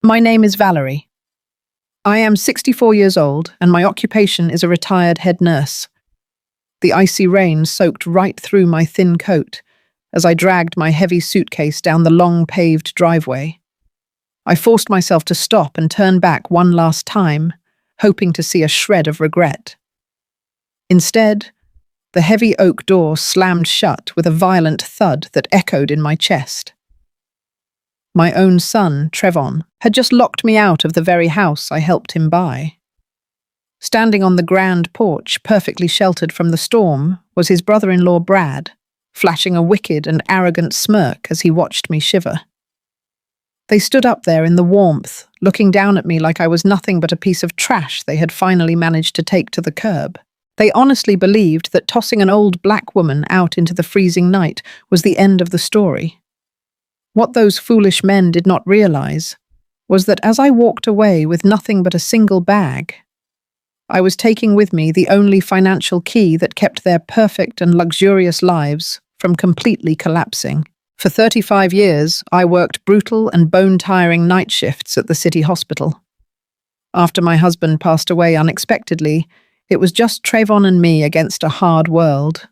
My name is Valerie. I am 64 years old, and my occupation is a retired head nurse. The icy rain soaked right through my thin coat as I dragged my heavy suitcase down the long paved driveway. I forced myself to stop and turn back one last time, hoping to see a shred of regret. Instead, the heavy oak door slammed shut with a violent thud that echoed in my chest. My own son, Trevon, had just locked me out of the very house I helped him buy. Standing on the grand porch, perfectly sheltered from the storm, was his brother-in-law Brad, flashing a wicked and arrogant smirk as he watched me shiver. They stood up there in the warmth, looking down at me like I was nothing but a piece of trash they had finally managed to take to the curb. They honestly believed that tossing an old black woman out into the freezing night was the end of the story. What those foolish men did not realize was that as I walked away with nothing but a single bag, I was taking with me the only financial key that kept their perfect and luxurious lives from completely collapsing. For 35 years, I worked brutal and bone-tiring night shifts at the city hospital. After my husband passed away unexpectedly, it was just Trevon and me against a hard world.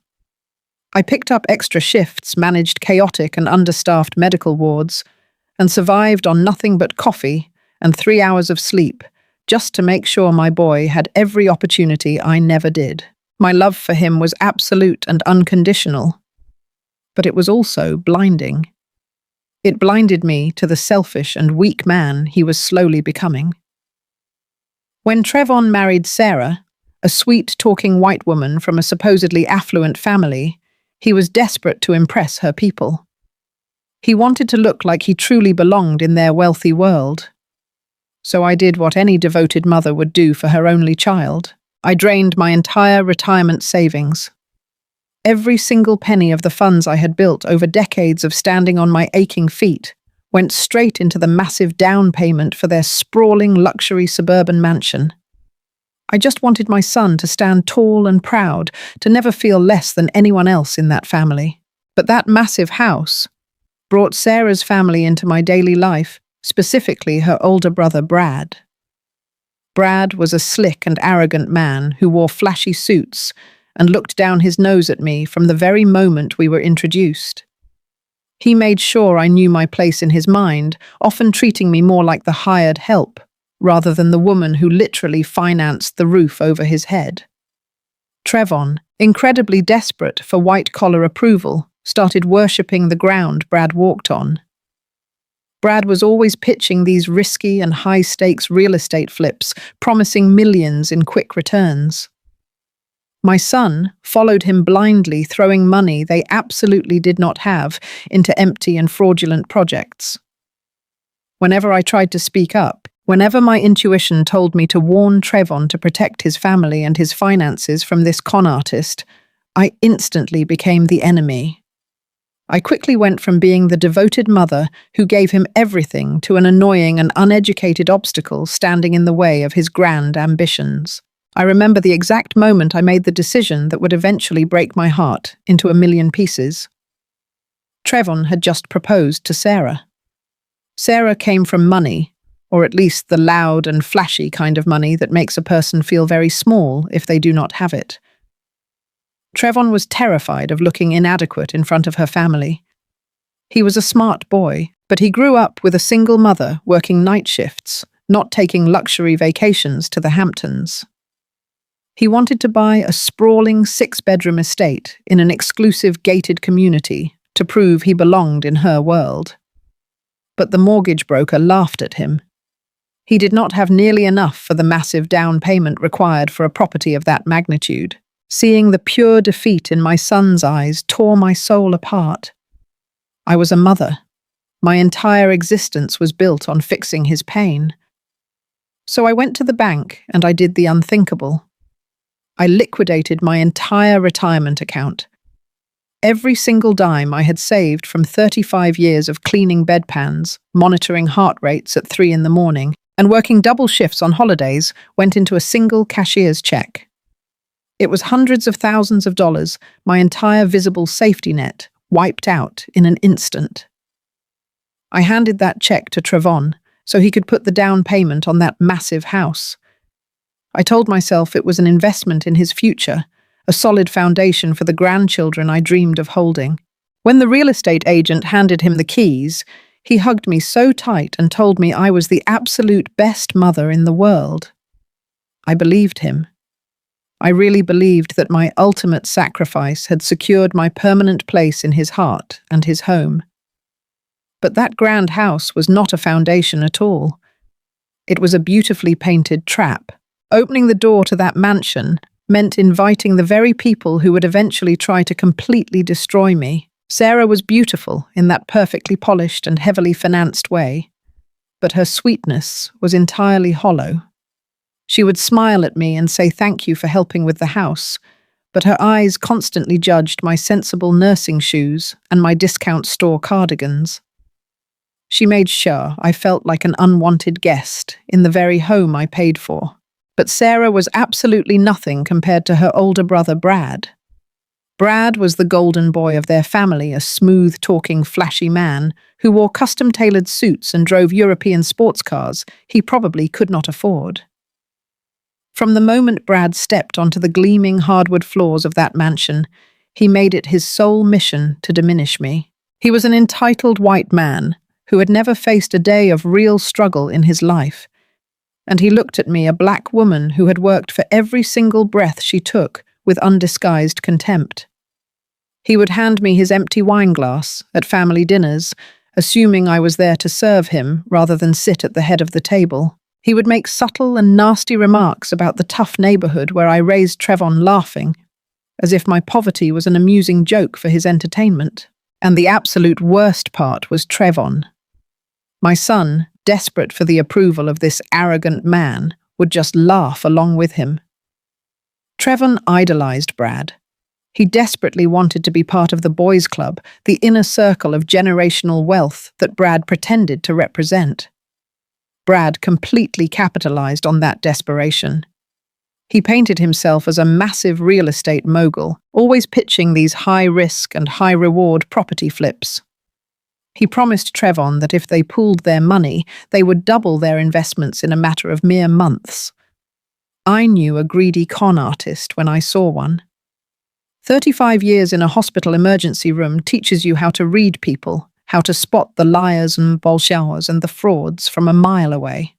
I picked up extra shifts, managed chaotic and understaffed medical wards, and survived on nothing but coffee and 3 hours of sleep, just to make sure my boy had every opportunity I never did. My love for him was absolute and unconditional, but it was also blinding. It blinded me to the selfish and weak man he was slowly becoming. When Trevon married Sarah, a sweet-talking white woman from a supposedly affluent family, he was desperate to impress her people. He wanted to look like he truly belonged in their wealthy world. So I did what any devoted mother would do for her only child. I drained my entire retirement savings. Every single penny of the funds I had built over decades of standing on my aching feet went straight into the massive down payment for their sprawling luxury suburban mansion. I just wanted my son to stand tall and proud, to never feel less than anyone else in that family. But that massive house brought Sarah's family into my daily life, specifically her older brother Brad. Brad was a slick and arrogant man who wore flashy suits and looked down his nose at me from the very moment we were introduced. He made sure I knew my place in his mind, often treating me more like the hired help, rather than the woman who literally financed the roof over his head. Trevon, incredibly desperate for white-collar approval, started worshipping the ground Brad walked on. Brad was always pitching these risky and high-stakes real estate flips, promising millions in quick returns. My son followed him blindly, throwing money they absolutely did not have into empty and fraudulent projects. Whenever I tried to speak up, whenever my intuition told me to warn Trevon to protect his family and his finances from this con artist, I instantly became the enemy. I quickly went from being the devoted mother who gave him everything to an annoying and uneducated obstacle standing in the way of his grand ambitions. I remember the exact moment I made the decision that would eventually break my heart into a million pieces. Trevon had just proposed to Sarah. Sarah came from money, or at least the loud and flashy kind of money that makes a person feel very small if they do not have it. Trevon was terrified of looking inadequate in front of her family. He was a smart boy, but he grew up with a single mother working night shifts, not taking luxury vacations to the Hamptons. He wanted to buy a sprawling 6-bedroom estate in an exclusive gated community to prove he belonged in her world. But the mortgage broker laughed at him. He did not have nearly enough for the massive down payment required for a property of that magnitude. Seeing the pure defeat in my son's eyes tore my soul apart. I was a mother. My entire existence was built on fixing his pain. So I went to the bank and I did the unthinkable. I liquidated my entire retirement account. Every single dime I had saved from 35 years of cleaning bedpans, monitoring heart rates at 3 a.m, and working double shifts on holidays went into a single cashier's check. It was hundreds of thousands of dollars, my entire visible safety net, wiped out in an instant. I handed that check to Trevon, so he could put the down payment on that massive house. I told myself it was an investment in his future, a solid foundation for the grandchildren I dreamed of holding. When the real estate agent handed him the keys, he hugged me so tight and told me I was the absolute best mother in the world. I believed him. I really believed that my ultimate sacrifice had secured my permanent place in his heart and his home. But that grand house was not a foundation at all. It was a beautifully painted trap. Opening the door to that mansion meant inviting the very people who would eventually try to completely destroy me. Sarah was beautiful in that perfectly polished and heavily financed way, but her sweetness was entirely hollow. She would smile at me and say thank you for helping with the house, but her eyes constantly judged my sensible nursing shoes and my discount store cardigans. She made sure I felt like an unwanted guest in the very home I paid for. But Sarah was absolutely nothing compared to her older brother, Brad. Brad was the golden boy of their family, a smooth-talking, flashy man who wore custom-tailored suits and drove European sports cars he probably could not afford. From the moment Brad stepped onto the gleaming hardwood floors of that mansion, he made it his sole mission to diminish me. He was an entitled white man who had never faced a day of real struggle in his life, and he looked at me, a black woman who had worked for every single breath she took, with undisguised contempt. He would hand me his empty wine glass at family dinners, assuming I was there to serve him rather than sit at the head of the table. He would make subtle and nasty remarks about the tough neighborhood where I raised Trevon, laughing, as if my poverty was an amusing joke for his entertainment. And the absolute worst part was Trevon. My son, desperate for the approval of this arrogant man, would just laugh along with him. Trevon idolized Brad. He desperately wanted to be part of the boys' club, the inner circle of generational wealth that Brad pretended to represent. Brad completely capitalized on that desperation. He painted himself as a massive real estate mogul, always pitching these high-risk and high-reward property flips. He promised Trevon that if they pooled their money, they would double their investments in a matter of mere months. I knew a greedy con artist when I saw one. 35 years in a hospital emergency room teaches you how to read people, how to spot the liars and bullshitters and the frauds from a mile away.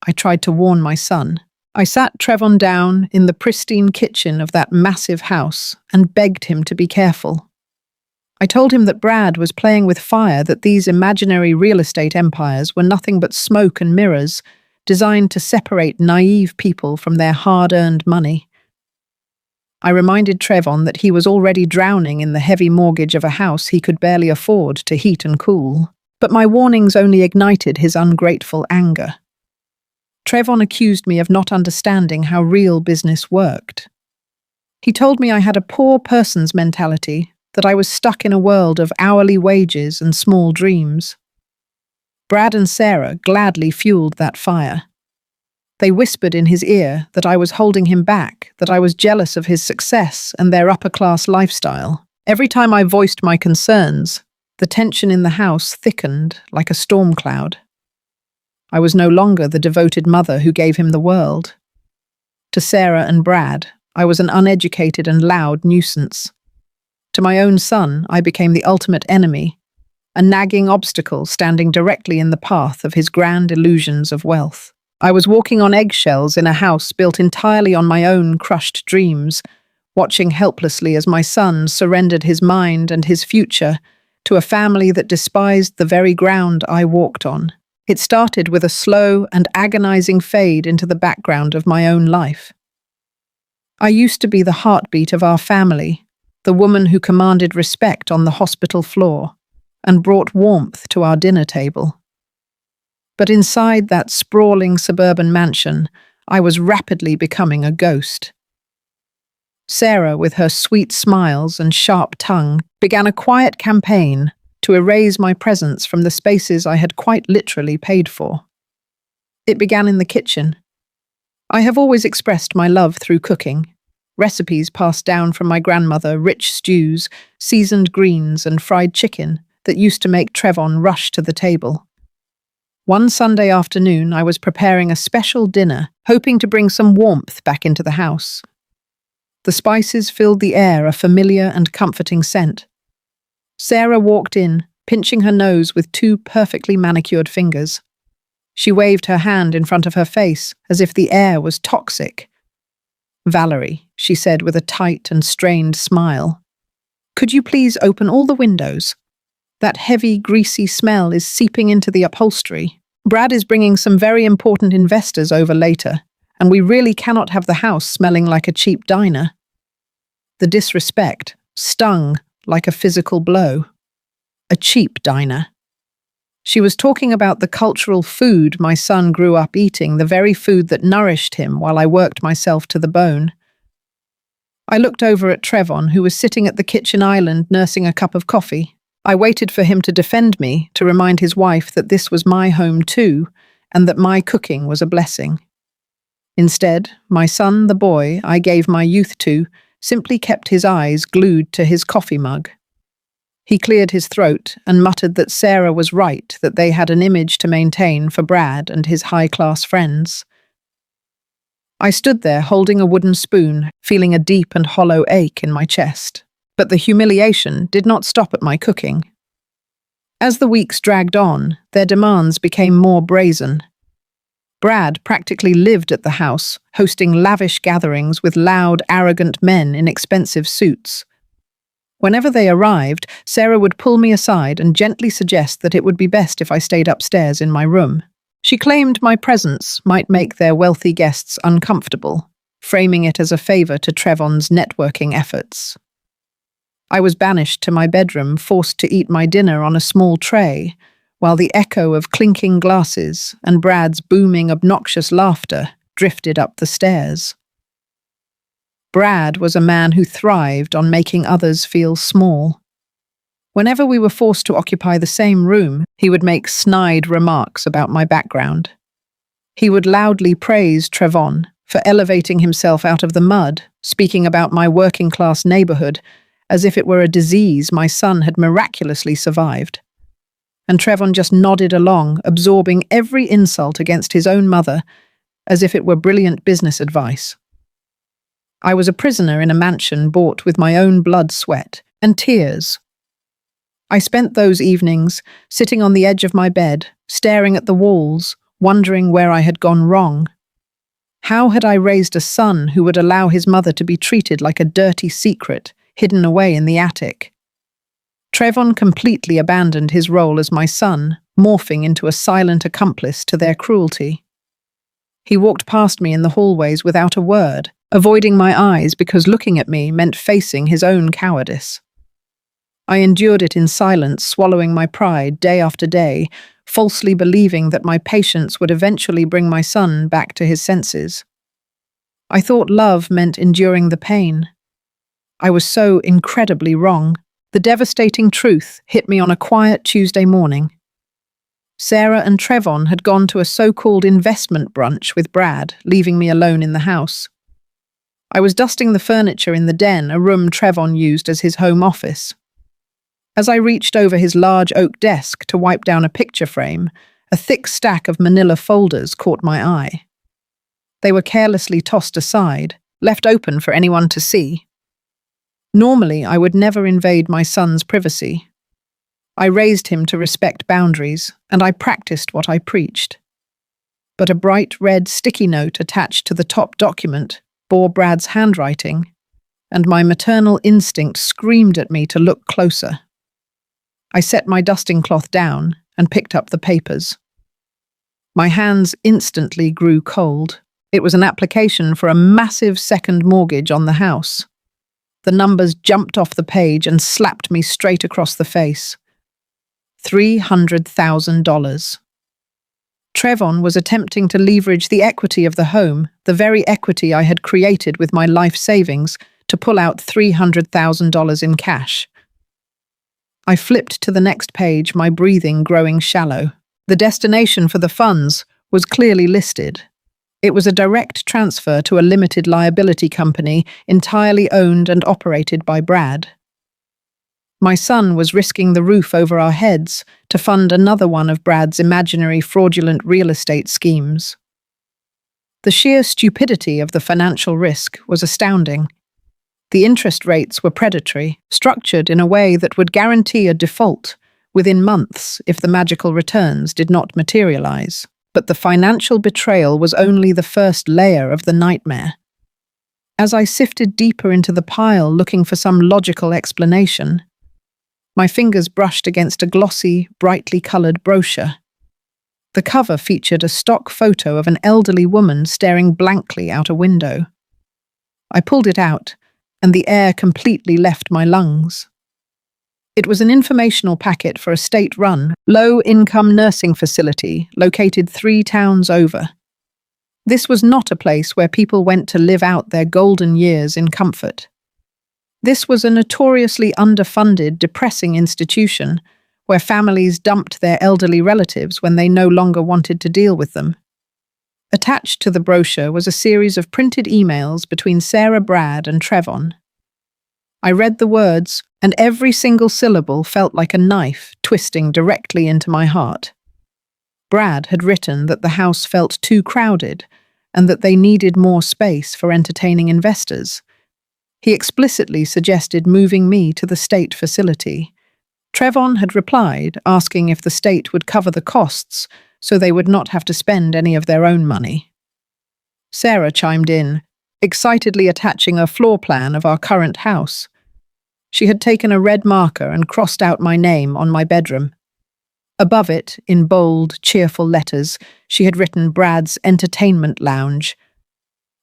I tried to warn my son. I sat Trevon down in the pristine kitchen of that massive house and begged him to be careful. I told him that Brad was playing with fire, that these imaginary real estate empires were nothing but smoke and mirrors, designed to separate naive people from their hard-earned money. I reminded Trevon that he was already drowning in the heavy mortgage of a house he could barely afford to heat and cool, but my warnings only ignited his ungrateful anger. Trevon accused me of not understanding how real business worked. He told me I had a poor person's mentality, that I was stuck in a world of hourly wages and small dreams. Brad and Sarah gladly fueled that fire. They whispered in his ear that I was holding him back, that I was jealous of his success and their upper-class lifestyle. Every time I voiced my concerns, the tension in the house thickened like a storm cloud. I was no longer the devoted mother who gave him the world. To Sarah and Brad, I was an uneducated and loud nuisance. To my own son, I became the ultimate enemy, a nagging obstacle standing directly in the path of his grand illusions of wealth. I was walking on eggshells in a house built entirely on my own crushed dreams, watching helplessly as my son surrendered his mind and his future to a family that despised the very ground I walked on. It started with a slow and agonizing fade into the background of my own life. I used to be the heartbeat of our family, the woman who commanded respect on the hospital floor and brought warmth to our dinner table. But inside that sprawling suburban mansion, I was rapidly becoming a ghost. Sarah, with her sweet smiles and sharp tongue, began a quiet campaign to erase my presence from the spaces I had quite literally paid for. It began in the kitchen. I have always expressed my love through cooking. Recipes passed down from my grandmother, rich stews, seasoned greens, and fried chicken that used to make Trevon rush to the table. One Sunday afternoon, I was preparing a special dinner, hoping to bring some warmth back into the house. The spices filled the air, a familiar and comforting scent. Sarah walked in, pinching her nose with two perfectly manicured fingers. She waved her hand in front of her face, as if the air was toxic. "Valerie," she said with a tight and strained smile, "could you please open all the windows? That heavy, greasy smell is seeping into the upholstery. Brad is bringing some very important investors over later, and we really cannot have the house smelling like a cheap diner." The disrespect stung like a physical blow. A cheap diner. She was talking about the cultural food my son grew up eating, the very food that nourished him while I worked myself to the bone. I looked over at Trevon, who was sitting at the kitchen island nursing a cup of coffee. I waited for him to defend me, to remind his wife that this was my home too, and that my cooking was a blessing. Instead, my son, the boy I gave my youth to, simply kept his eyes glued to his coffee mug. He cleared his throat and muttered that Sarah was right, that they had an image to maintain for Brad and his high-class friends. I stood there holding a wooden spoon, feeling a deep and hollow ache in my chest. But the humiliation did not stop at my cooking. As the weeks dragged on, their demands became more brazen. Brad practically lived at the house, hosting lavish gatherings with loud, arrogant men in expensive suits. Whenever they arrived, Sarah would pull me aside and gently suggest that it would be best if I stayed upstairs in my room. She claimed my presence might make their wealthy guests uncomfortable, framing it as a favor to Trevon's networking efforts. I was banished to my bedroom, forced to eat my dinner on a small tray, while the echo of clinking glasses and Brad's booming, obnoxious laughter drifted up the stairs. Brad was a man who thrived on making others feel small. Whenever we were forced to occupy the same room, he would make snide remarks about my background. He would loudly praise Trevon for elevating himself out of the mud, speaking about my working-class neighborhood as if it were a disease my son had miraculously survived. And Trevon just nodded along, absorbing every insult against his own mother as if it were brilliant business advice. I was a prisoner in a mansion bought with my own blood, sweat, and tears. I spent those evenings sitting on the edge of my bed, staring at the walls, wondering where I had gone wrong. How had I raised a son who would allow his mother to be treated like a dirty secret, hidden away in the attic? Trevon completely abandoned his role as my son, morphing into a silent accomplice to their cruelty. He walked past me in the hallways without a word, avoiding my eyes because looking at me meant facing his own cowardice. I endured it in silence, swallowing my pride day after day, falsely believing that my patience would eventually bring my son back to his senses. I thought love meant enduring the pain. I was so incredibly wrong. The devastating truth hit me on a quiet Tuesday morning. Sarah and Trevon had gone to a so-called investment brunch with Brad, leaving me alone in the house. I was dusting the furniture in the den, a room Trevon used as his home office. As I reached over his large oak desk to wipe down a picture frame, a thick stack of manila folders caught my eye. They were carelessly tossed aside, left open for anyone to see. Normally, I would never invade my son's privacy. I raised him to respect boundaries, and I practiced what I preached. But a bright red sticky note attached to the top document bore Brad's handwriting, and my maternal instinct screamed at me to look closer. I set my dusting cloth down and picked up the papers. My hands instantly grew cold. It was an application for a massive second mortgage on the house. The numbers jumped off the page and slapped me straight across the face. $300,000. Trevon was attempting to leverage the equity of the home, the very equity I had created with my life savings, to pull out $300,000 in cash. I flipped to the next page, my breathing growing shallow. The destination for the funds was clearly listed. It was a direct transfer to a limited liability company entirely owned and operated by Brad. My son was risking the roof over our heads to fund another one of Brad's imaginary fraudulent real estate schemes. The sheer stupidity of the financial risk was astounding. The interest rates were predatory, structured in a way that would guarantee a default within months if the magical returns did not materialize. But the financial betrayal was only the first layer of the nightmare. As I sifted deeper into the pile looking for some logical explanation, my fingers brushed against a glossy, brightly colored brochure. The cover featured a stock photo of an elderly woman staring blankly out a window. I pulled it out, and the air completely left my lungs. It was an informational packet for a state-run, low-income nursing facility located 3 towns over. This was not a place where people went to live out their golden years in comfort. This was a notoriously underfunded, depressing institution where families dumped their elderly relatives when they no longer wanted to deal with them. Attached to the brochure was a series of printed emails between Sarah, Brad, and Trevon. I read the words, and every single syllable felt like a knife twisting directly into my heart. Brad had written that the house felt too crowded and that they needed more space for entertaining investors. He explicitly suggested moving me to the state facility. Trevon had replied, asking if the state would cover the costs so they would not have to spend any of their own money. Sarah chimed in, excitedly attaching a floor plan of our current house. She had taken a red marker and crossed out my name on my bedroom. Above it, in bold, cheerful letters, she had written Brad's Entertainment Lounge.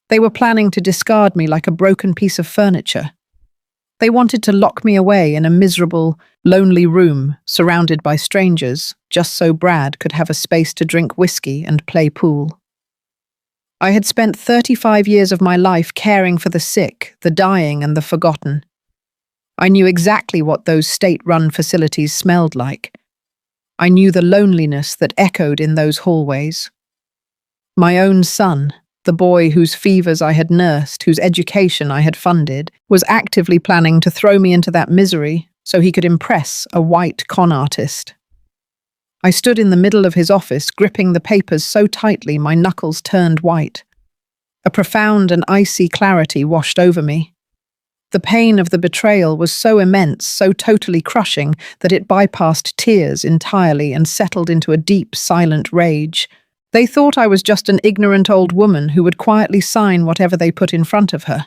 They were planning to discard me like a broken piece of furniture. They wanted to lock me away in a miserable, lonely room surrounded by strangers, just so Brad could have a space to drink whiskey and play pool. I had spent 35 years of my life caring for the sick, the dying, and the forgotten. I knew exactly what those state-run facilities smelled like. I knew the loneliness that echoed in those hallways. My own son, the boy whose fevers I had nursed, whose education I had funded, was actively planning to throw me into that misery so he could impress a white con artist. I stood in the middle of his office, gripping the papers so tightly my knuckles turned white. A profound and icy clarity washed over me. The pain of the betrayal was so immense, so totally crushing, that it bypassed tears entirely and settled into a deep, silent rage. They thought I was just an ignorant old woman who would quietly sign whatever they put in front of her.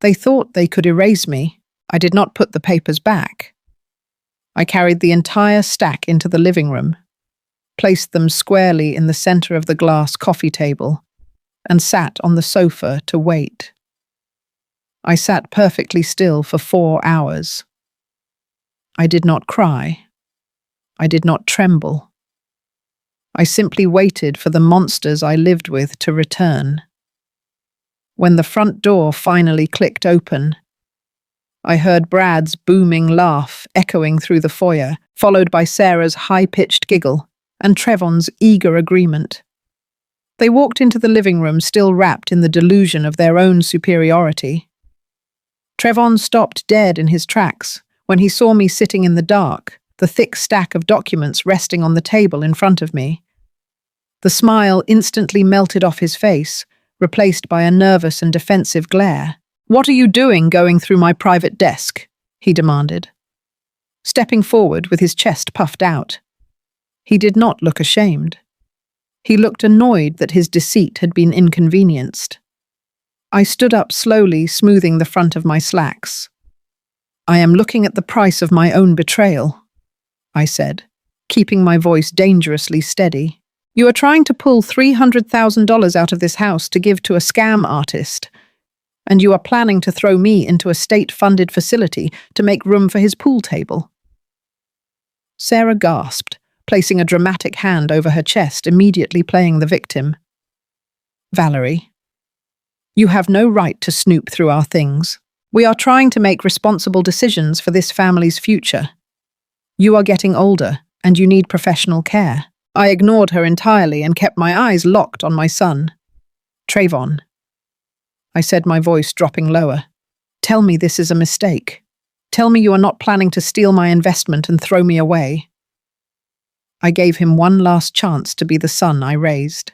They thought they could erase me. I did not put the papers back. I carried the entire stack into the living room, placed them squarely in the center of the glass coffee table, and sat on the sofa to wait. I sat perfectly still for 4 hours. I did not cry. I did not tremble. I simply waited for the monsters I lived with to return. When the front door finally clicked open, I heard Brad's booming laugh echoing through the foyer, followed by Sarah's high-pitched giggle and Trevon's eager agreement. They walked into the living room still wrapped in the delusion of their own superiority. Trevon stopped dead in his tracks when he saw me sitting in the dark, the thick stack of documents resting on the table in front of me. The smile instantly melted off his face, replaced by a nervous and defensive glare. "What are you doing going through my private desk?" he demanded, stepping forward with his chest puffed out. He did not look ashamed. He looked annoyed that his deceit had been inconvenienced. I stood up slowly, smoothing the front of my slacks. "I am looking at the price of my own betrayal," I said, keeping my voice dangerously steady. "You are trying to pull $300,000 out of this house to give to a scam artist, and you are planning to throw me into a state-funded facility to make room for his pool table." Sarah gasped, placing a dramatic hand over her chest, immediately playing the victim. "Valerie, you have no right to snoop through our things. We are trying to make responsible decisions for this family's future. You are getting older, and you need professional care." I ignored her entirely and kept my eyes locked on my son. "Trevon," I said, my voice dropping lower, "tell me this is a mistake. Tell me you are not planning to steal my investment and throw me away. I gave him one last chance to be the son I raised.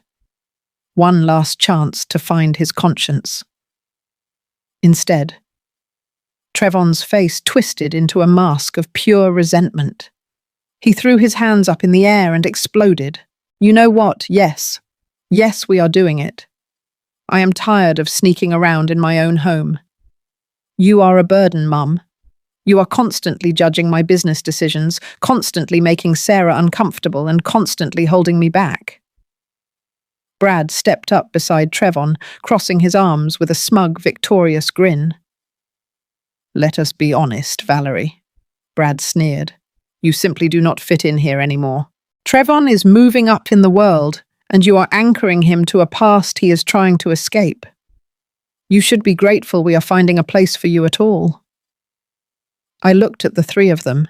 One last chance to find his conscience. Instead, Trevon's face twisted into a mask of pure resentment. He threw his hands up in the air and exploded. You know what? Yes. Yes, we are doing it. I am tired of sneaking around in my own home. You are a burden, Mum. You are constantly judging my business decisions, constantly making Sarah uncomfortable and constantly holding me back. Brad stepped up beside Trevon, crossing his arms with a smug, victorious grin. Let us be honest, Valerie, Brad sneered. You simply do not fit in here anymore. Trevon is moving up in the world, and you are anchoring him to a past he is trying to escape. You should be grateful we are finding a place for you at all. I looked at the three of them.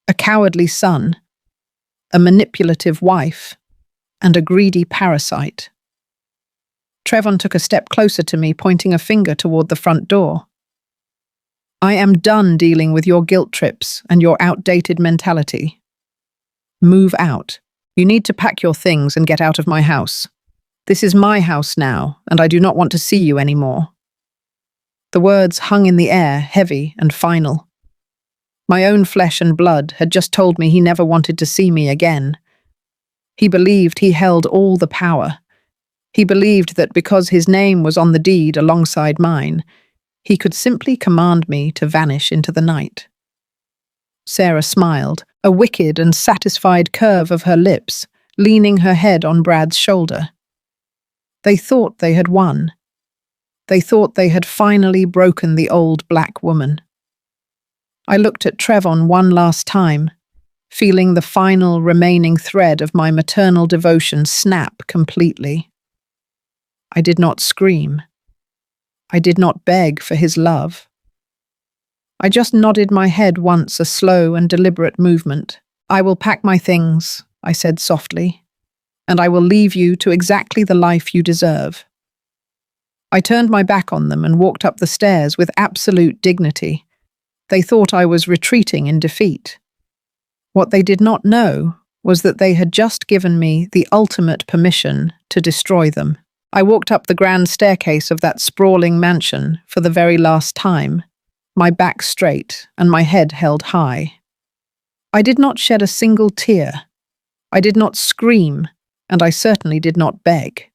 A cowardly son, a manipulative wife, and a greedy parasite. Trevon took a step closer to me, pointing a finger toward the front door. I am done dealing with your guilt trips and your outdated mentality. Move out. You need to pack your things and get out of my house. This is my house now, and I do not want to see you anymore. The words hung in the air, heavy and final. My own flesh and blood had just told me he never wanted to see me again. He believed he held all the power. He believed that because his name was on the deed alongside mine, he could simply command me to vanish into the night. Sarah smiled, a wicked and satisfied curve of her lips, leaning her head on Brad's shoulder. They thought they had won. They thought they had finally broken the old black woman. I looked at Trevon one last time, feeling the final remaining thread of my maternal devotion snap completely. I did not scream. I did not beg for his love. I just nodded my head once, a slow and deliberate movement. I will pack my things, I said softly, and I will leave you to exactly the life you deserve. I turned my back on them and walked up the stairs with absolute dignity. They thought I was retreating in defeat. What they did not know was that they had just given me the ultimate permission to destroy them. I walked up the grand staircase of that sprawling mansion for the very last time, my back straight and my head held high. I did not shed a single tear. I did not scream, and I certainly did not beg.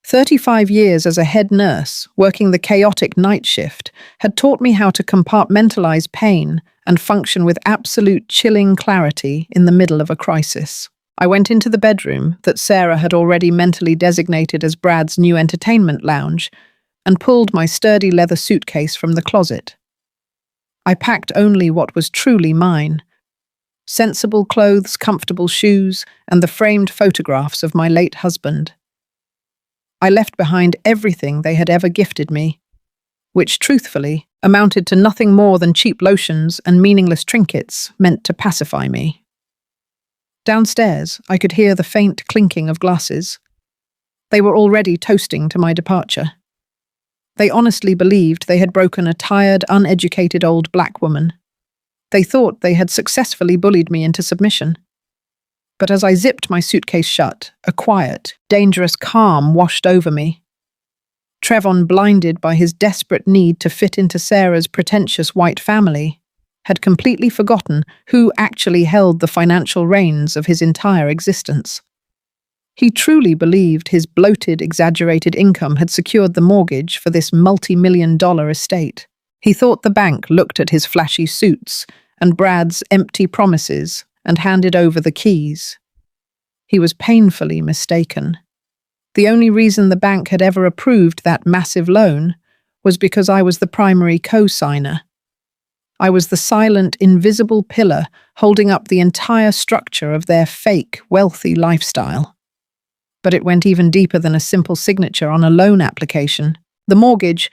35 years as a head nurse, working the chaotic night shift, had taught me how to compartmentalize pain and function with absolute chilling clarity in the middle of a crisis. I went into the bedroom that Sarah had already mentally designated as Brad's new entertainment lounge and pulled my sturdy leather suitcase from the closet. I packed only what was truly mine: sensible clothes, comfortable shoes, and the framed photographs of my late husband. I left behind everything they had ever gifted me, which, truthfully, amounted to nothing more than cheap lotions and meaningless trinkets meant to pacify me. Downstairs, I could hear the faint clinking of glasses. They were already toasting to my departure. They honestly believed they had broken a tired, uneducated old black woman. They thought they had successfully bullied me into submission. But as I zipped my suitcase shut, a quiet, dangerous calm washed over me. Trevon, blinded by his desperate need to fit into Sarah's pretentious white family, had completely forgotten who actually held the financial reins of his entire existence. He truly believed his bloated, exaggerated income had secured the mortgage for this multi-million-dollar estate. He thought the bank looked at his flashy suits and Brad's empty promises and handed over the keys. He was painfully mistaken. The only reason the bank had ever approved that massive loan was because I was the primary co-signer. I was the silent, invisible pillar holding up the entire structure of their fake, wealthy lifestyle. But it went even deeper than a simple signature on a loan application. The mortgage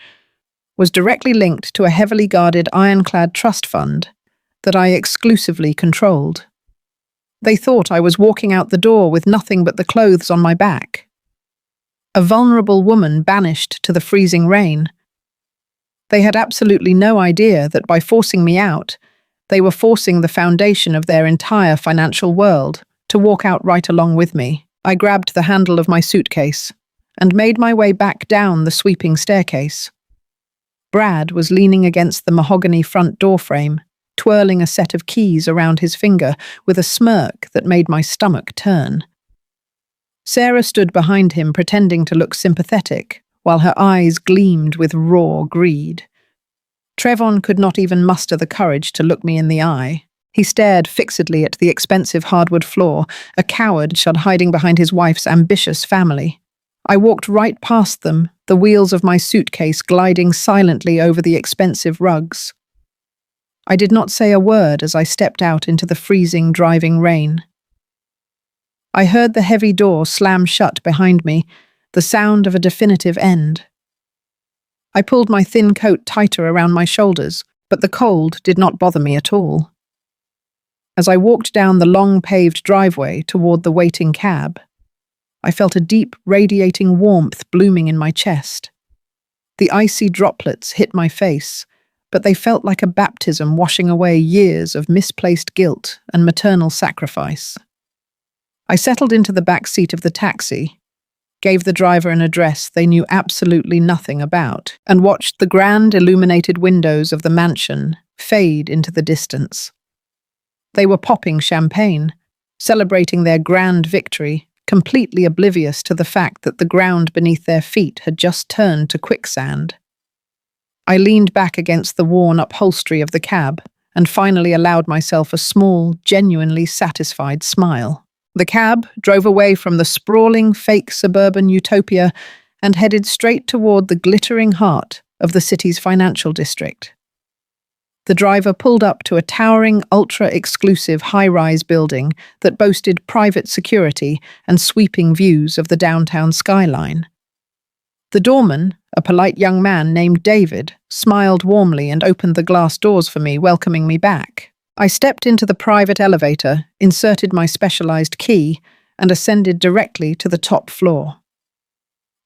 was directly linked to a heavily guarded, ironclad trust fund that I exclusively controlled. They thought I was walking out the door with nothing but the clothes on my back. A vulnerable woman banished to the freezing rain. They had absolutely no idea that by forcing me out, they were forcing the foundation of their entire financial world to walk out right along with me. I grabbed the handle of my suitcase and made my way back down the sweeping staircase. Brad was leaning against the mahogany front door frame, twirling a set of keys around his finger with a smirk that made my stomach turn. Sarah stood behind him, pretending to look sympathetic, while her eyes gleamed with raw greed. Trevon could not even muster the courage to look me in the eye. He stared fixedly at the expensive hardwood floor, a coward hiding behind his wife's ambitious family. I walked right past them, the wheels of my suitcase gliding silently over the expensive rugs. I did not say a word as I stepped out into the freezing, driving rain. I heard the heavy door slam shut behind me, the sound of a definitive end. I pulled my thin coat tighter around my shoulders, but the cold did not bother me at all. As I walked down the long paved driveway toward the waiting cab, I felt a deep, radiating warmth blooming in my chest. The icy droplets hit my face, but they felt like a baptism washing away years of misplaced guilt and maternal sacrifice. I settled into the back seat of the taxi, gave the driver an address they knew absolutely nothing about, and watched the grand illuminated windows of the mansion fade into the distance. They were popping champagne, celebrating their grand victory, completely oblivious to the fact that the ground beneath their feet had just turned to quicksand. I leaned back against the worn upholstery of the cab and finally allowed myself a small, genuinely satisfied smile. The cab drove away from the sprawling, fake suburban utopia and headed straight toward the glittering heart of the city's financial district. The driver pulled up to a towering, ultra-exclusive high-rise building that boasted private security and sweeping views of the downtown skyline. The doorman, a polite young man named David, smiled warmly and opened the glass doors for me, welcoming me back. I stepped into the private elevator, inserted my specialized key, and ascended directly to the top floor.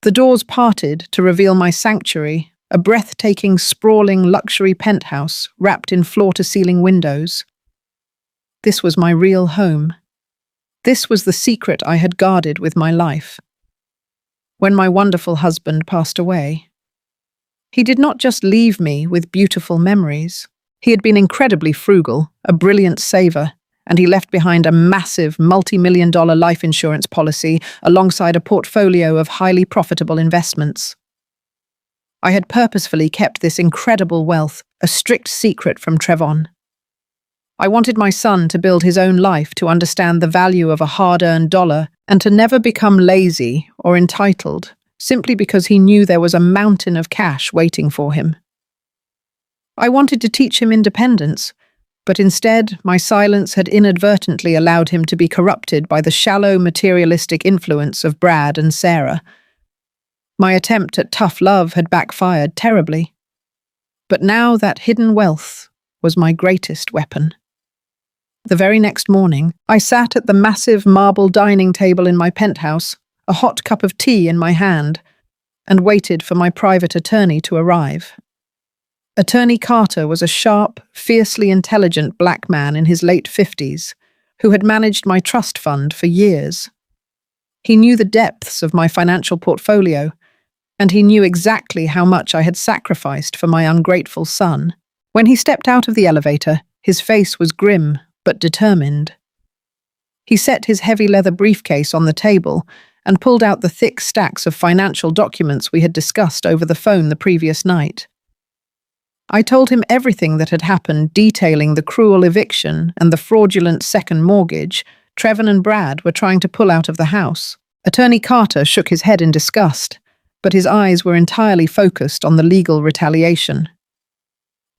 The doors parted to reveal my sanctuary, a breathtaking, sprawling luxury penthouse wrapped in floor-to-ceiling windows. This was my real home. This was the secret I had guarded with my life. When my wonderful husband passed away, he did not just leave me with beautiful memories. He had been incredibly frugal, a brilliant saver, and he left behind a massive multi-million-dollar life insurance policy alongside a portfolio of highly profitable investments. I had purposefully kept this incredible wealth a strict secret from Trevon. I wanted my son to build his own life, to understand the value of a hard-earned dollar, and to never become lazy or entitled, simply because he knew there was a mountain of cash waiting for him. I wanted to teach him independence, but instead my silence had inadvertently allowed him to be corrupted by the shallow, materialistic influence of Brad and Sarah. My attempt at tough love had backfired terribly. But now that hidden wealth was my greatest weapon. The very next morning, I sat at the massive marble dining table in my penthouse, a hot cup of tea in my hand, and waited for my private attorney to arrive. Attorney Carter was a sharp, fiercely intelligent black man in his late 50s, who had managed my trust fund for years. He knew the depths of my financial portfolio, and he knew exactly how much I had sacrificed for my ungrateful son. When he stepped out of the elevator, his face was grim but determined. He set his heavy leather briefcase on the table and pulled out the thick stacks of financial documents we had discussed over the phone the previous night. I told him everything that had happened, detailing the cruel eviction and the fraudulent second mortgage Trevon and Brad were trying to pull out of the house. Attorney Carter shook his head in disgust, but his eyes were entirely focused on the legal retaliation.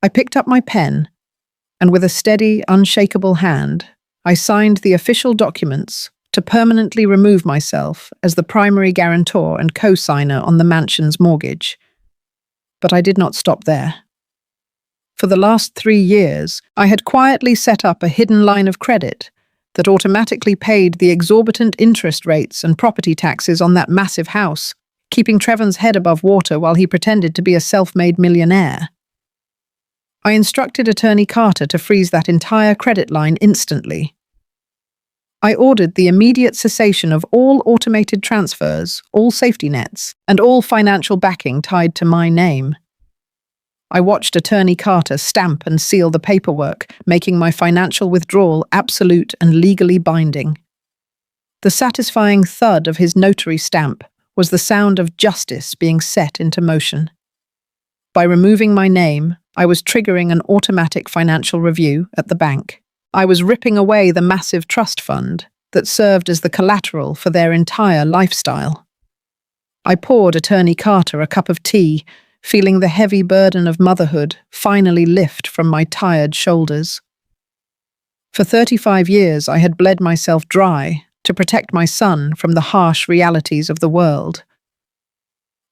I picked up my pen, and with a steady, unshakable hand, I signed the official documents to permanently remove myself as the primary guarantor and co-signer on the mansion's mortgage. But I did not stop there. For the last 3 years, I had quietly set up a hidden line of credit that automatically paid the exorbitant interest rates and property taxes on that massive house, keeping Trevon's head above water while he pretended to be a self-made millionaire. I instructed Attorney Carter to freeze that entire credit line instantly. I ordered the immediate cessation of all automated transfers, all safety nets, and all financial backing tied to my name. I watched Attorney Carter stamp and seal the paperwork, making my financial withdrawal absolute and legally binding. The satisfying thud of his notary stamp was the sound of justice being set into motion. By removing my name, I was triggering an automatic financial review at the bank. I was ripping away the massive trust fund that served as the collateral for their entire lifestyle. I poured Attorney Carter a cup of tea, feeling the heavy burden of motherhood finally lift from my tired shoulders. For 35 years, I had bled myself dry to protect my son from the harsh realities of the world.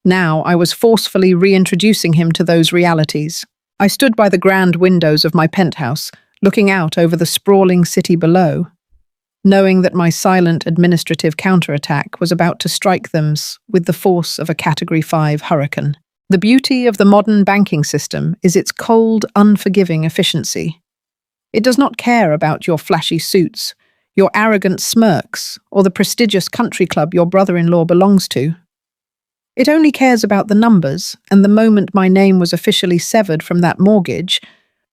Now I was forcefully reintroducing him to those realities. I stood by the grand windows of my penthouse, looking out over the sprawling city below, knowing that my silent administrative counterattack was about to strike them with the force of a Category 5 hurricane. The beauty of the modern banking system is its cold, unforgiving efficiency. It does not care about your flashy suits, your arrogant smirks, or the prestigious country club your brother-in-law belongs to. It only cares about the numbers, and the moment my name was officially severed from that mortgage,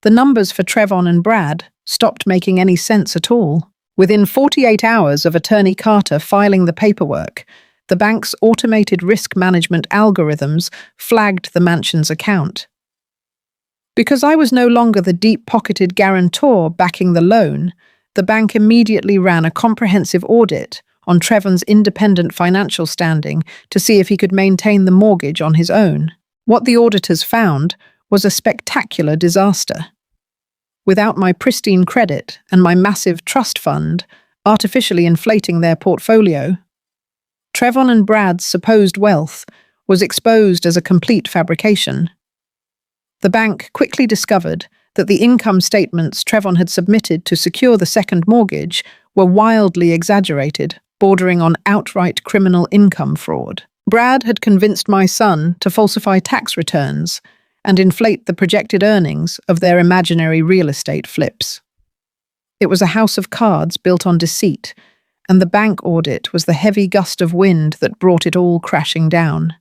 the numbers for Trevon and Brad stopped making any sense at all. Within 48 hours of Attorney Carter filing the paperwork, the bank's automated risk management algorithms flagged the mansion's account. Because I was no longer the deep-pocketed guarantor backing the loan, the bank immediately ran a comprehensive audit on Trevon's independent financial standing to see if he could maintain the mortgage on his own. What the auditors found was a spectacular disaster. Without my pristine credit and my massive trust fund artificially inflating their portfolio, Trevon and Brad's supposed wealth was exposed as a complete fabrication. The bank quickly discovered that the income statements Trevon had submitted to secure the second mortgage were wildly exaggerated, bordering on outright criminal income fraud. Brad had convinced my son to falsify tax returns and inflate the projected earnings of their imaginary real estate flips. It was a house of cards built on deceit, and the bank audit was the heavy gust of wind that brought it all crashing down.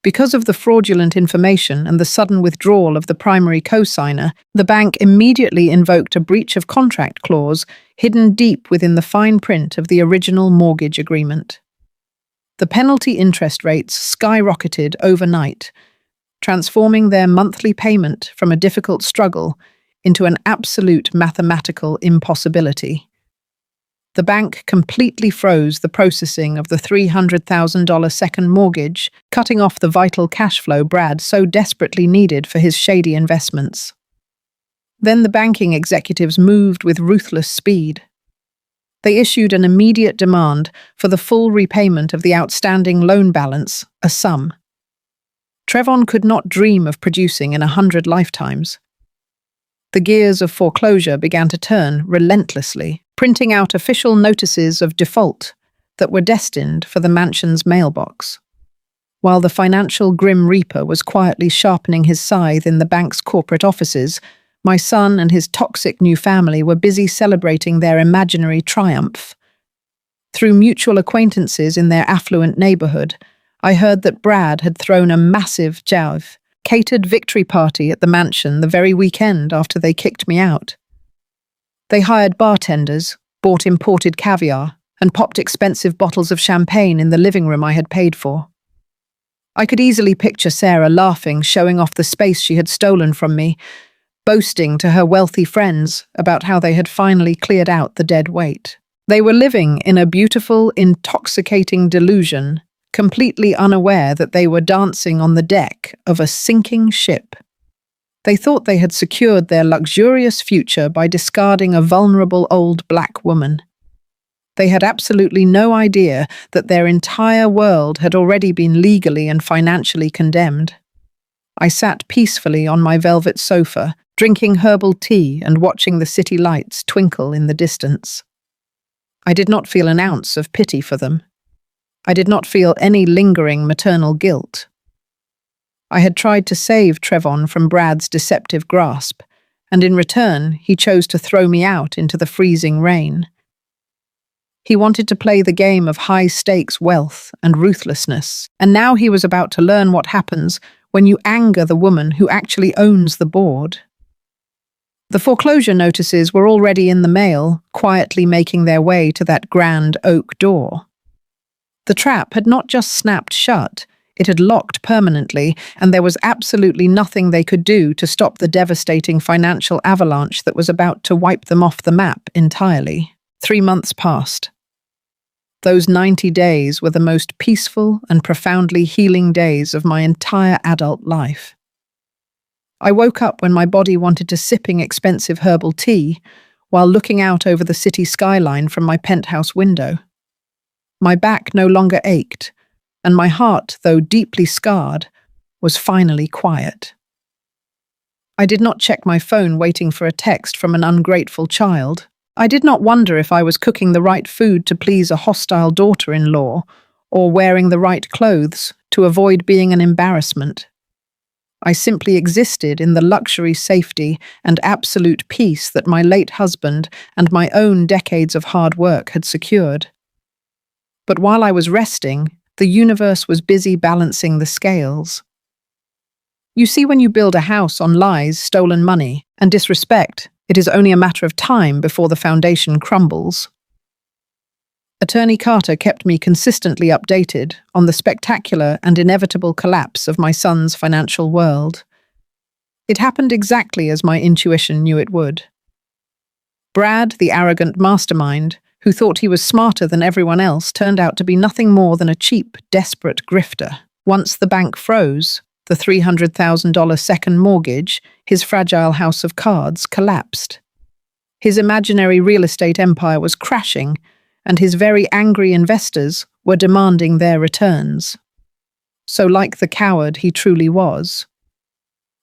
Because of the fraudulent information and the sudden withdrawal of the primary co-signer, the bank immediately invoked a breach of contract clause hidden deep within the fine print of the original mortgage agreement. The penalty interest rates skyrocketed overnight, transforming their monthly payment from a difficult struggle into an absolute mathematical impossibility. The bank completely froze the processing of the $300,000 second mortgage, cutting off the vital cash flow Brad so desperately needed for his shady investments. Then the banking executives moved with ruthless speed. They issued an immediate demand for the full repayment of the outstanding loan balance, a sum Trevon could not dream of producing in 100 lifetimes. The gears of foreclosure began to turn relentlessly, printing out official notices of default that were destined for the mansion's mailbox. While the financial Grim Reaper was quietly sharpening his scythe in the bank's corporate offices, my son and his toxic new family were busy celebrating their imaginary triumph. Through mutual acquaintances in their affluent neighborhood, I heard that Brad had thrown a massive catered victory party at the mansion the very weekend after they kicked me out. They hired bartenders, bought imported caviar, and popped expensive bottles of champagne in the living room I had paid for. I could easily picture Sarah laughing, showing off the space she had stolen from me, boasting to her wealthy friends about how they had finally cleared out the dead weight. They were living in a beautiful, intoxicating delusion, completely unaware that they were dancing on the deck of a sinking ship. They thought they had secured their luxurious future by discarding a vulnerable old black woman. They had absolutely no idea that their entire world had already been legally and financially condemned. I sat peacefully on my velvet sofa, drinking herbal tea and watching the city lights twinkle in the distance. I did not feel an ounce of pity for them. I did not feel any lingering maternal guilt. I had tried to save Trevon from Brad's deceptive grasp, and in return, he chose to throw me out into the freezing rain. He wanted to play the game of high-stakes wealth and ruthlessness, and now he was about to learn what happens when you anger the woman who actually owns the board. The foreclosure notices were already in the mail, quietly making their way to that grand oak door. The trap had not just snapped shut, it had locked permanently, and there was absolutely nothing they could do to stop the devastating financial avalanche that was about to wipe them off the map entirely. 3 months passed. Those 90 days were the most peaceful and profoundly healing days of my entire adult life. I woke up when my body wanted to sipping expensive herbal tea while looking out over the city skyline from my penthouse window. My back no longer ached, and my heart, though deeply scarred, was finally quiet. I did not check my phone waiting for a text from an ungrateful child. I did not wonder if I was cooking the right food to please a hostile daughter-in-law or wearing the right clothes to avoid being an embarrassment. I simply existed in the luxury, safety, and absolute peace that my late husband and my own decades of hard work had secured. But while I was resting, the universe was busy balancing the scales. You see, when you build a house on lies, stolen money, and disrespect, it is only a matter of time before the foundation crumbles. Attorney Carter kept me consistently updated on the spectacular and inevitable collapse of my son's financial world. It happened exactly as my intuition knew it would. Brad, the arrogant mastermind, who thought he was smarter than everyone else, turned out to be nothing more than a cheap, desperate grifter. Once the bank froze, the $300,000 second mortgage, his fragile house of cards, collapsed. His imaginary real estate empire was crashing, and his very angry investors were demanding their returns. So, like the coward he truly was,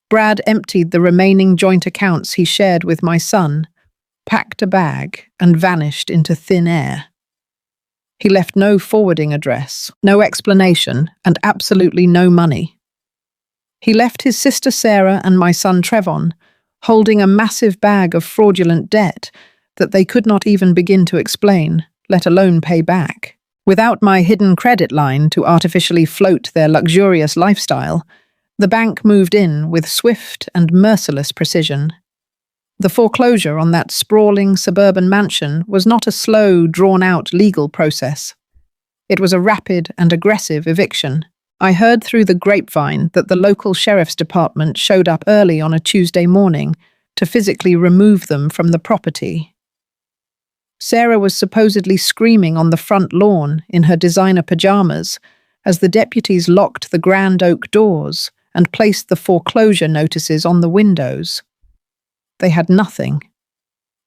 Brad emptied the remaining joint accounts he shared with my son, packed a bag, and vanished into thin air. He left no forwarding address, no explanation, and absolutely no money. He left his sister Sarah and my son Trevon holding a massive bag of fraudulent debt that they could not even begin to explain, let alone pay back. Without my hidden credit line to artificially float their luxurious lifestyle, the bank moved in with swift and merciless precision. The foreclosure on that sprawling suburban mansion was not a slow, drawn-out legal process. It was a rapid and aggressive eviction. I heard through the grapevine that the local sheriff's department showed up early on a Tuesday morning to physically remove them from the property. Sarah was supposedly screaming on the front lawn in her designer pajamas as the deputies locked the grand oak doors and placed the foreclosure notices on the windows. They had nothing.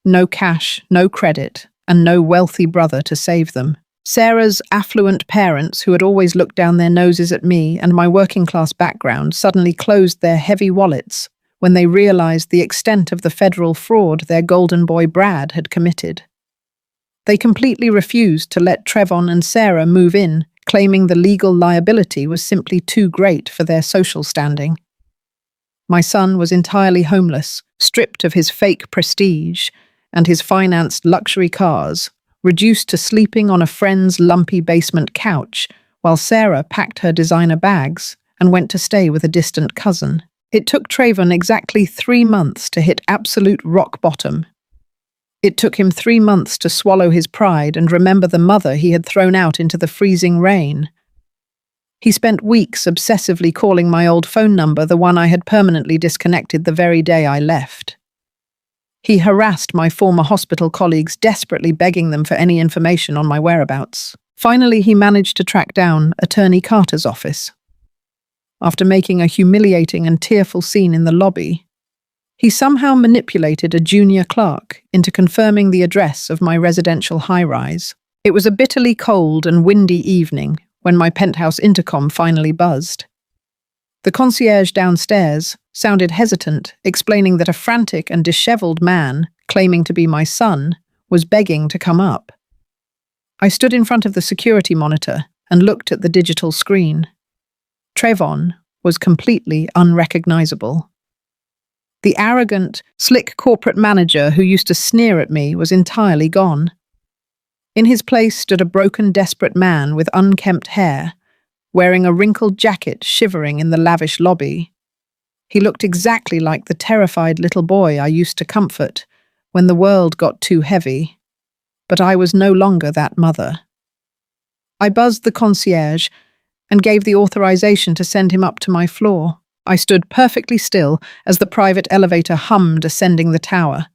No cash, no credit, and no wealthy brother to save them. Sarah's affluent parents, who had always looked down their noses at me and my working-class background, suddenly closed their heavy wallets when they realized the extent of the federal fraud their golden boy Brad had committed. They completely refused to let Trevon and Sarah move in, claiming the legal liability was simply too great for their social standing. My son was entirely homeless, stripped of his fake prestige and his financed luxury cars, reduced to sleeping on a friend's lumpy basement couch, while Sarah packed her designer bags and went to stay with a distant cousin. It took Trevon exactly 3 months to hit absolute rock bottom. It took him 3 months to swallow his pride and remember the mother he had thrown out into the freezing rain. He spent weeks obsessively calling my old phone number, the one I had permanently disconnected the very day I left. He harassed my former hospital colleagues, desperately begging them for any information on my whereabouts. Finally, he managed to track down Attorney Carter's office. After making a humiliating and tearful scene in the lobby, he somehow manipulated a junior clerk into confirming the address of my residential high-rise. It was a bitterly cold and windy evening when my penthouse intercom finally buzzed. The concierge downstairs sounded hesitant, explaining that a frantic and disheveled man, claiming to be my son, was begging to come up. I stood in front of the security monitor and looked at the digital screen. Trevon, was completely unrecognizable. The arrogant, slick corporate manager who used to sneer at me was entirely gone. In his place stood a broken, desperate man with unkempt hair, wearing a wrinkled jacket shivering in the lavish lobby. He looked exactly like the terrified little boy I used to comfort when the world got too heavy, but I was no longer that mother. I buzzed the concierge and gave the authorization to send him up to my floor. I stood perfectly still as the private elevator hummed ascending the tower.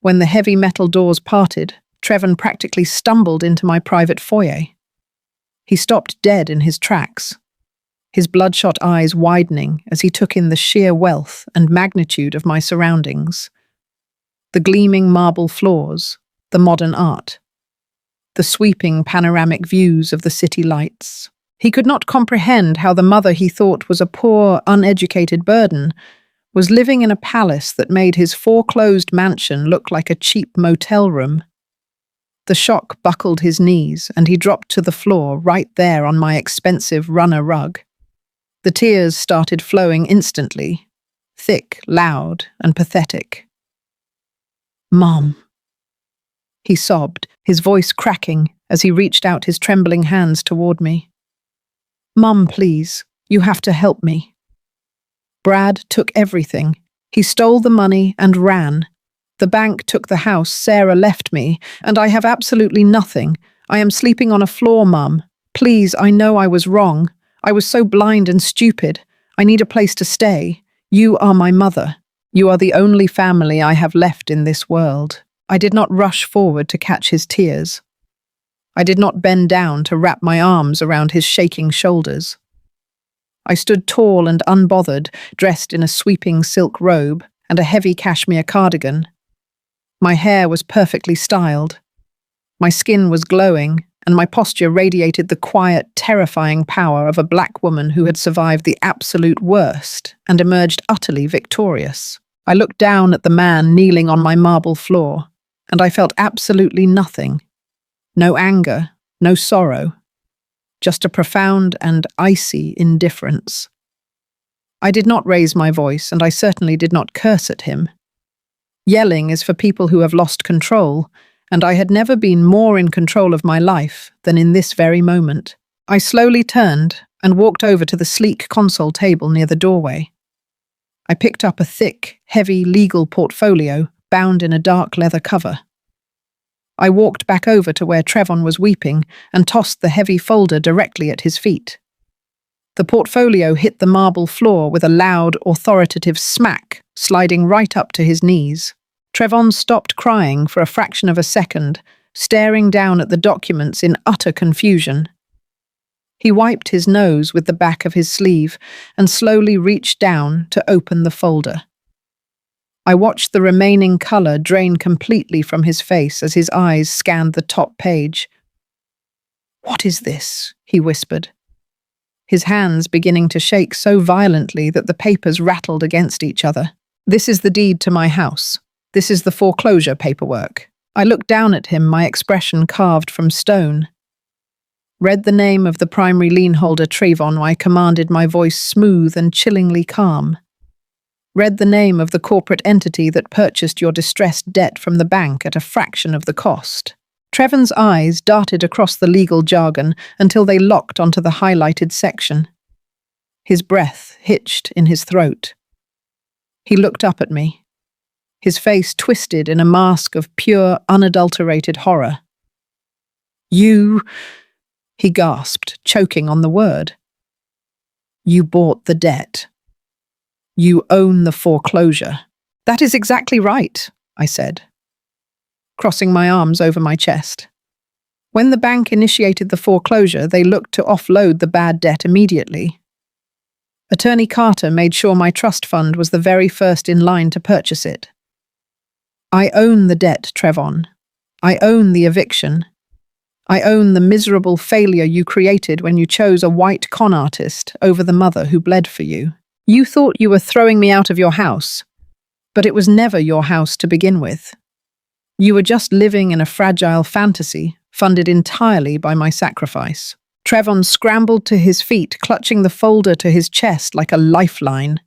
When the heavy metal doors parted, Trevon practically stumbled into my private foyer. He stopped dead in his tracks, his bloodshot eyes widening as he took in the sheer wealth and magnitude of my surroundings. The gleaming marble floors, the modern art, the sweeping panoramic views of the city lights. He could not comprehend how the mother he thought was a poor, uneducated burden was living in a palace that made his foreclosed mansion look like a cheap motel room. The shock buckled his knees, and he dropped to the floor right there on my expensive runner rug. The tears started flowing instantly, thick, loud, and pathetic. "Mom," he sobbed, his voice cracking as he reached out his trembling hands toward me. "Mum, please, you have to help me." Brad took everything. He stole the money and ran. The bank took the house Sarah left me, and I have absolutely nothing. I am sleeping on a floor, Mum. Please, I know I was wrong. I was so blind and stupid. I need a place to stay. You are my mother. You are the only family I have left in this world. I did not rush forward to catch his tears. I did not bend down to wrap my arms around his shaking shoulders. I stood tall and unbothered, dressed in a sweeping silk robe and a heavy cashmere cardigan. My hair was perfectly styled. My skin was glowing, and my posture radiated the quiet, terrifying power of a black woman who had survived the absolute worst and emerged utterly victorious. I looked down at the man kneeling on my marble floor, and I felt absolutely nothing. No anger, no sorrow, just a profound and icy indifference. I did not raise my voice, and I certainly did not curse at him. Yelling is for people who have lost control, and I had never been more in control of my life than in this very moment. I slowly turned and walked over to the sleek console table near the doorway. I picked up a thick, heavy legal portfolio bound in a dark leather cover. I walked back over to where Trevon was weeping and tossed the heavy folder directly at his feet. The portfolio hit the marble floor with a loud, authoritative smack, sliding right up to his knees. Trevon stopped crying for a fraction of a second, staring down at the documents in utter confusion. He wiped his nose with the back of his sleeve and slowly reached down to open the folder. I watched the remaining colour drain completely from his face as his eyes scanned the top page. "What is this?" he whispered, his hands beginning to shake so violently that the papers rattled against each other. "This is the deed to my house. This is the foreclosure paperwork." I looked down at him, my expression carved from stone. Read the name of the primary lien holder, Trevon. I commanded, my voice smooth and chillingly calm. Read the name of the corporate entity that purchased your distressed debt from the bank at a fraction of the cost. Trevon's eyes darted across the legal jargon until they locked onto the highlighted section. His breath hitched in his throat. He looked up at me, his face twisted in a mask of pure, unadulterated horror. "You," he gasped, choking on the word. "You bought the debt. You own the foreclosure." "That is exactly right," I said, crossing my arms over my chest. When the bank initiated the foreclosure, they looked to offload the bad debt immediately. Attorney Carter made sure my trust fund was the very first in line to purchase it. I own the debt, Trevon. I own the eviction. I own the miserable failure you created when you chose a white con artist over the mother who bled for you. You thought you were throwing me out of your house, but it was never your house to begin with. You were just living in a fragile fantasy funded entirely by my sacrifice. Trevon scrambled to his feet, clutching the folder to his chest like a lifeline.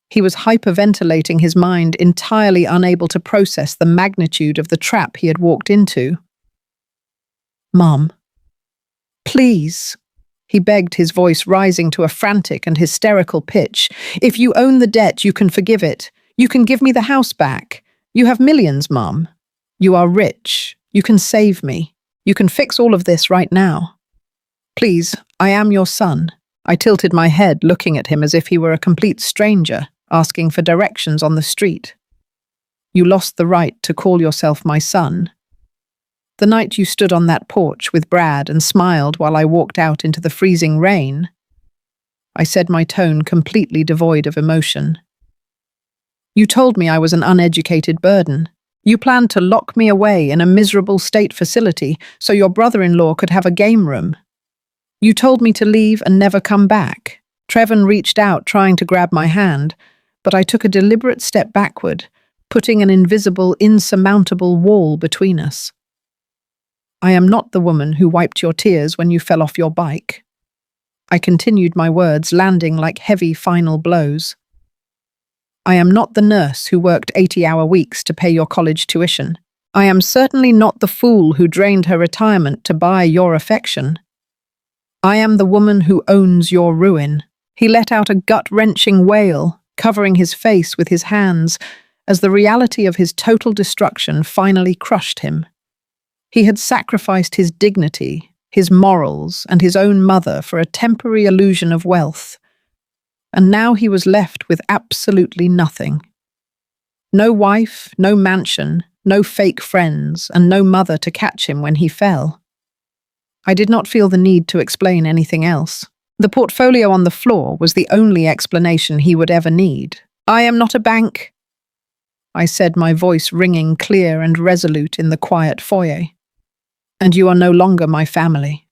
He was hyperventilating his mind, entirely unable to process the magnitude of the trap he had walked into. "Mom, please," he begged, his voice rising to a frantic and hysterical pitch. "If you own the debt, you can forgive it. You can give me the house back. You have millions, Mom. You are rich. You can save me. You can fix all of this right now. Please, I am your son." I tilted my head, looking at him as if he were a complete stranger, asking for directions on the street. "You lost the right to call yourself my son. The night you stood on that porch with Brad and smiled while I walked out into the freezing rain," I said, my tone completely devoid of emotion. "You told me I was an uneducated burden. You planned to lock me away in a miserable state facility so your brother-in-law could have a game room. You told me to leave and never come back." Trevon reached out, trying to grab my hand, but I took a deliberate step backward, putting an invisible, insurmountable wall between us. "I am not the woman who wiped your tears when you fell off your bike." I continued, my words landing like heavy final blows. "I am not the nurse who worked 80-hour weeks to pay your college tuition. I am certainly not the fool who drained her retirement to buy your affection. I am the woman who owns your ruin." He let out a gut-wrenching wail, covering his face with his hands, as the reality of his total destruction finally crushed him. He had sacrificed his dignity, his morals, and his own mother for a temporary illusion of wealth. And now he was left with absolutely nothing. No wife, no mansion, no fake friends, and no mother to catch him when he fell. I did not feel the need to explain anything else. The portfolio on the floor was the only explanation he would ever need. "I am not a bank," I said, my voice ringing clear and resolute in the quiet foyer. "And you are no longer my family."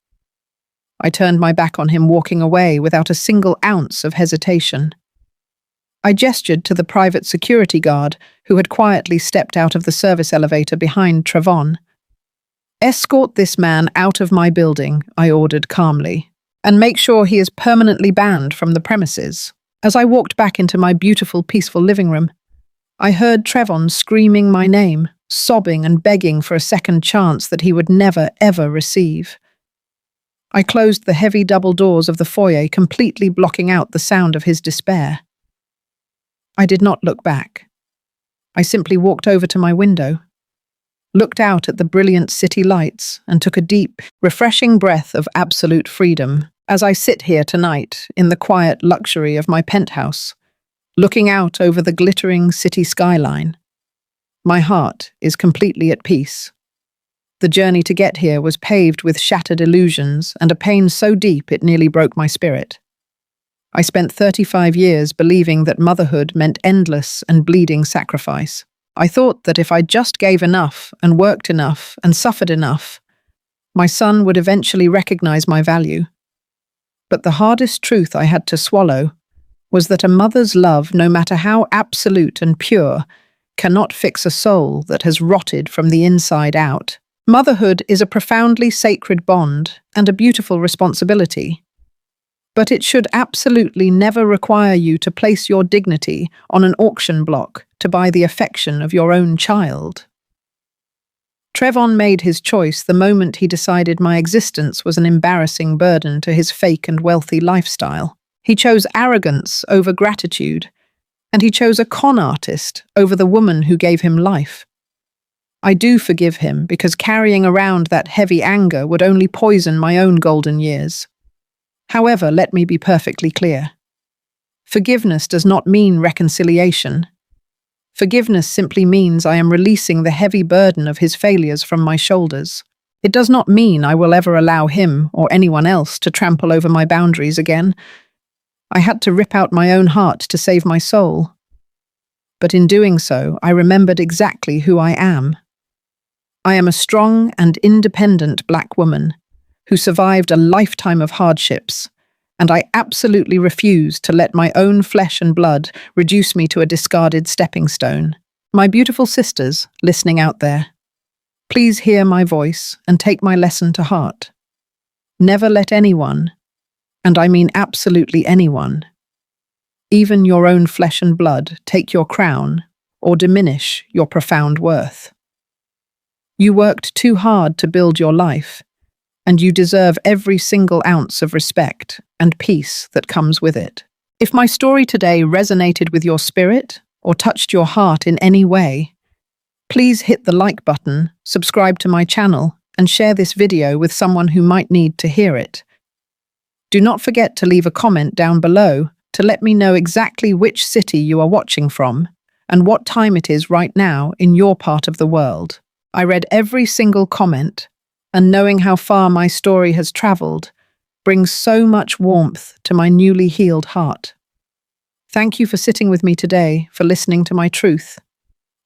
I turned my back on him, walking away without a single ounce of hesitation. I gestured to the private security guard who had quietly stepped out of the service elevator behind Trevon. "Escort this man out of my building," I ordered calmly, "and make sure he is permanently banned from the premises." As I walked back into my beautiful, peaceful living room, I heard Trevon screaming my name, sobbing and begging for a second chance that he would never, ever receive. I closed the heavy double doors of the foyer, completely blocking out the sound of his despair. I did not look back. I simply walked over to my window, looked out at the brilliant city lights, and took a deep, refreshing breath of absolute freedom as I sit here tonight in the quiet luxury of my penthouse, looking out over the glittering city skyline. My heart is completely at peace. The journey to get here was paved with shattered illusions and a pain so deep it nearly broke my spirit. I spent 35 years believing that motherhood meant endless and bleeding sacrifice. I thought that if I just gave enough and worked enough and suffered enough, my son would eventually recognize my value. But the hardest truth I had to swallow was that a mother's love, no matter how absolute and pure, cannot fix a soul that has rotted from the inside out. Motherhood is a profoundly sacred bond and a beautiful responsibility. But it should absolutely never require you to place your dignity on an auction block to buy the affection of your own child. Trevon made his choice the moment he decided my existence was an embarrassing burden to his fake and wealthy lifestyle. He chose arrogance over gratitude, and he chose a con artist over the woman who gave him life. I do forgive him because carrying around that heavy anger would only poison my own golden years. However, let me be perfectly clear. Forgiveness does not mean reconciliation. Forgiveness simply means I am releasing the heavy burden of his failures from my shoulders. It does not mean I will ever allow him or anyone else to trample over my boundaries again. I had to rip out my own heart to save my soul. But in doing so, I remembered exactly who I am. I am a strong and independent Black woman who survived a lifetime of hardships, and I absolutely refuse to let my own flesh and blood reduce me to a discarded stepping stone. My beautiful sisters, listening out there, please hear my voice and take my lesson to heart. Never let anyone, and I mean absolutely anyone, even your own flesh and blood, take your crown or diminish your profound worth. You worked too hard to build your life, and you deserve every single ounce of respect and peace that comes with it. If my story today resonated with your spirit or touched your heart in any way, please hit the like button, subscribe to my channel, and share this video with someone who might need to hear it. Do not forget to leave a comment down below to let me know exactly which city you are watching from and what time it is right now in your part of the world. I read every single comment, and knowing how far my story has traveled brings so much warmth to my newly healed heart. Thank you for sitting with me today, for listening to my truth,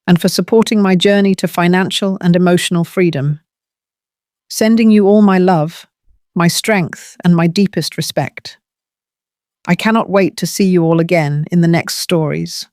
and for supporting my journey to financial and emotional freedom. Sending you all my love, my strength, and my deepest respect. I cannot wait to see you all again in the next stories.